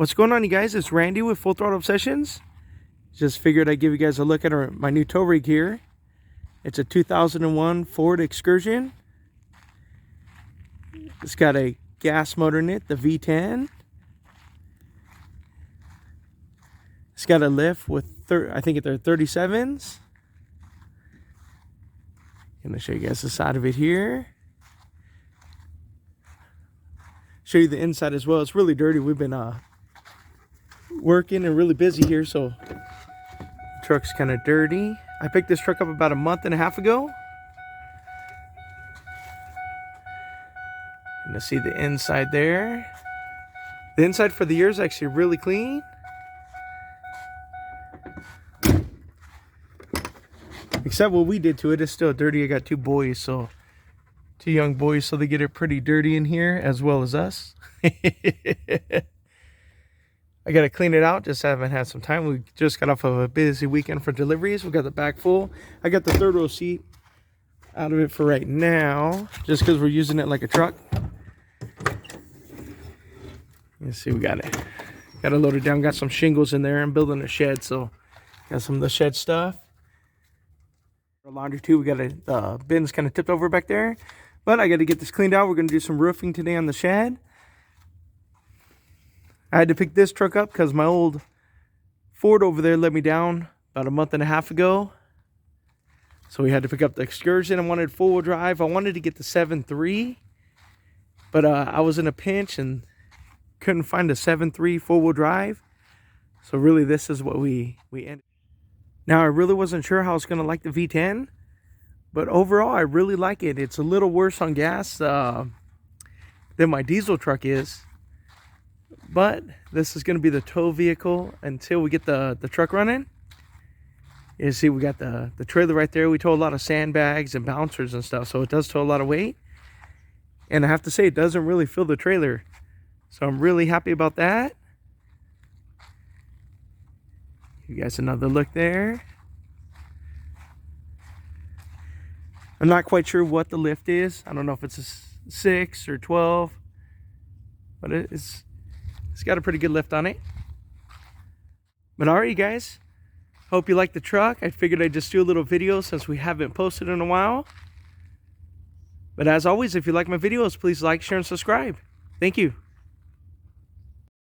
What's going on, you guys? It's Randy with Full Throttle Obsessions. Just figured I'd give you guys a look at my new tow rig here. It's a 2001 Ford Excursion. It's got a gas motor in it, the V10. It's got a lift with, I think they're 37s. I'm going to show you guys the side of it here. Show you the inside as well. It's really dirty. We've been working and really busy here, so the truck's kind of dirty. I picked this truck up about a month and a half ago. You can see the inside there. The inside for the year is actually really clean. Except what we did to it is still dirty. I got two young boys, so they get it pretty dirty in here as well as us. I gotta clean it out, just haven't had some time. We just got off of a busy weekend for deliveries. We got the back full. I got the third row seat out of it for right now, just because we're using it like a truck. Let's see, we got it loaded down. Got some shingles in there. I'm building a shed, so got some of the shed stuff. Laundry too. We got a bins kind of tipped over back there, but I got to get this cleaned out. We're going to do some roofing today on the shed. I had to pick this truck up because my old Ford over there let me down about a month and a half ago, so we had to pick up the Excursion. I wanted four-wheel drive. I wanted to get the 7.3, but I was in a pinch and couldn't find a 7.3 four-wheel drive, so really this is what we ended. Now, I really wasn't sure how I was going to like the V10, but overall, I really like it. It's a little worse on gas than my diesel truck is, but this is going to be the tow vehicle until we get the truck running. You see, we got the trailer right there. We tow a lot of sandbags and bouncers and stuff, so it does tow a lot of weight. And I have to say, it doesn't really fill the trailer, so I'm really happy about that. You guys another look there. I'm not quite sure what the lift is. I don't know if it's a 6 or 12, but it's got a pretty good lift on it. But alright, you guys, hope you like the truck. I figured I'd just do a little video since we haven't posted in a while. But as always, if you like my videos, please like, share, and subscribe. Thank you.